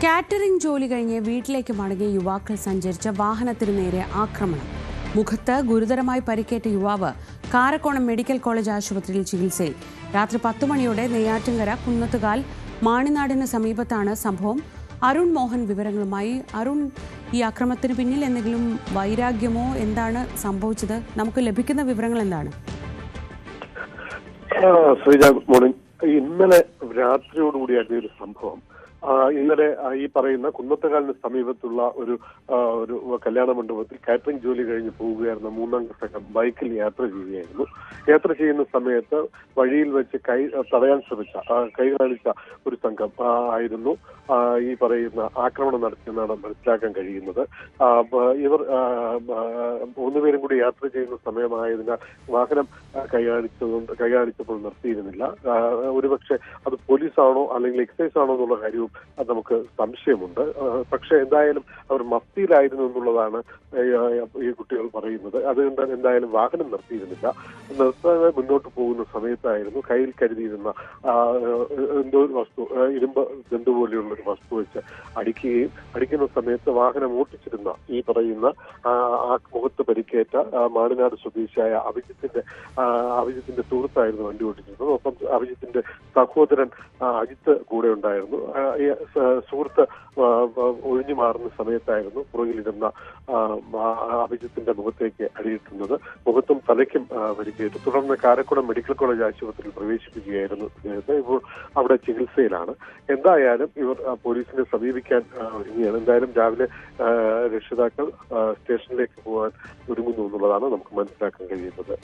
Catering ജോലി കഴിഞ്ഞ് വീട്ടിലേക്ക് മടങ്ങിയ യുവാക്കൾ സഞ്ചരിച്ച വാഹനത്തിനു നേരെ ആക്രമണം. മുഖത്ത് ഗുരുതരമായി പരിക്കേറ്റ യുവാവ് കാരക്കോണം മെഡിക്കൽ കോളേജ് ആശുപത്രിയിൽ ചികിത്സയിൽ. രാത്രി 10 മണിയോടെ നെയ്യാറ്റിൻകര കുന്നത്തുകാൽ മാണിനാടിന് സമീപത്താണ് സംഭവം. അരുൺ മോഹൻ വിവരങ്ങളുമായി. അരുൺ, ഈ അക്രമത്തിന് പിന്നിൽ എന്തെങ്കിലും വൈരാഗ്യമോ എന്താണ് സംഭവിച്ചത്? നമുക്ക് ലഭിക്കുന്ന വിവരങ്ങൾ എന്താണ്? ഇന്നലെ രാത്രിയോടുകൂടിയായിരുന്നു ഒരു സംഭവം. ഇന്നലെ ഈ പറയുന്ന കുന്നത്തുകാലിന് സമീപത്തുള്ള ഒരു കല്യാണ മണ്ഡപത്തിൽ കാറ്ററിംഗ് ജോലി കഴിഞ്ഞ് പോവുകയായിരുന്ന 3-അംഗ സംഘം ബൈക്കിൽ യാത്ര ചെയ്യുകയായിരുന്നു. യാത്ര ചെയ്യുന്ന സമയത്ത് വഴിയിൽ വെച്ച് തടയാൻ ശ്രമിച്ച കൈ കാണിച്ച ഒരു സംഘം ആയിരുന്നു ഈ പറയുന്ന ആക്രമണം നടത്തിയെന്നാണ് മനസ്സിലാക്കാൻ കഴിയുന്നത്. ഇവർ 3 പേരും കൂടി യാത്ര ചെയ്യുന്ന സമയമായതിനാൽ വാഹനം കൈകാണിച്ചപ്പോൾ നിർത്തിയിരുന്നില്ല. ഒരുപക്ഷെ അത് പോലീസാണോ അല്ലെങ്കിൽ എക്സൈസ് ആണോ എന്നുള്ള കാര്യവും അത് നമുക്ക് സംശയമുണ്ട്. പക്ഷെ എന്തായാലും അവർ മഫ്തിയിലായിരുന്നു എന്നുള്ളതാണ് ഈ കുട്ടികൾ പറയുന്നത്. അതുകൊണ്ട് എന്തായാലും വാഹനം നിർത്തിയിരുന്നില്ല. നിർത്താതെ മുന്നോട്ട് പോകുന്ന സമയത്തായിരുന്നു കയ്യിൽ കരുതിയിരുന്ന എന്തോ ഒരു വസ്തു, ഇരുമ്പ് ദണ്ടു പോലെയുള്ള ഒരു വസ്തു വെച്ച് അടിക്കുന്ന സമയത്ത് വാഹനം ഓട്ടിച്ചിരുന്ന ഈ പറയുന്ന മുഖത്ത് പരിക്കേറ്റ മാണിനാട് സ്വദേശിയായ അഭിജിത്തിന്റെ സുഹൃത്തായിരുന്നു വണ്ടി ഓടിച്ചിരുന്നത്. ഒപ്പം അഭിജിത്തിന്റെ സഹോദരൻ അജിത്ത് കൂടെ ഉണ്ടായിരുന്നു. സുഹൃത്ത് ഒഴിഞ്ഞു മാറുന്ന സമയത്തായിരുന്നു പുറകിലിരുന്ന അഭിജിത്തിന്റെ മുഖത്തേക്ക് അടിയിട്ടുന്നത്. മുഖത്തും തലയ്ക്കും പരിക്കേറ്റു. തുടർന്ന് കാരക്കോണം മെഡിക്കൽ കോളേജ് ആശുപത്രിയിൽ പ്രവേശിപ്പിക്കുകയായിരുന്നു ഇദ്ദേഹത്തെ. ഇപ്പോൾ അവിടെ ചികിത്സയിലാണ്. എന്തായാലും ഇവർ പോലീസിനെ സമീപിക്കാൻ ഒരുങ്ങിയാണ്. എന്തായാലും രാവിലെ രക്ഷിതാക്കൾ സ്റ്റേഷനിലേക്ക് പോകാൻ ഒരുങ്ങുന്നു എന്നുള്ളതാണ് നമുക്ക് മനസ്സിലാക്കാൻ കഴിയുന്നത്.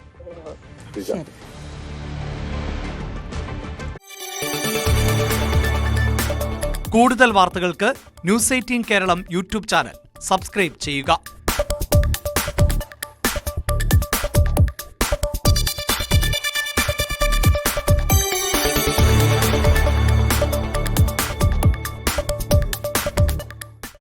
കൂടുതൽ വാർത്തകൾക്ക് news 18 Keralam YouTube channel subscribe ചെയ്യുക.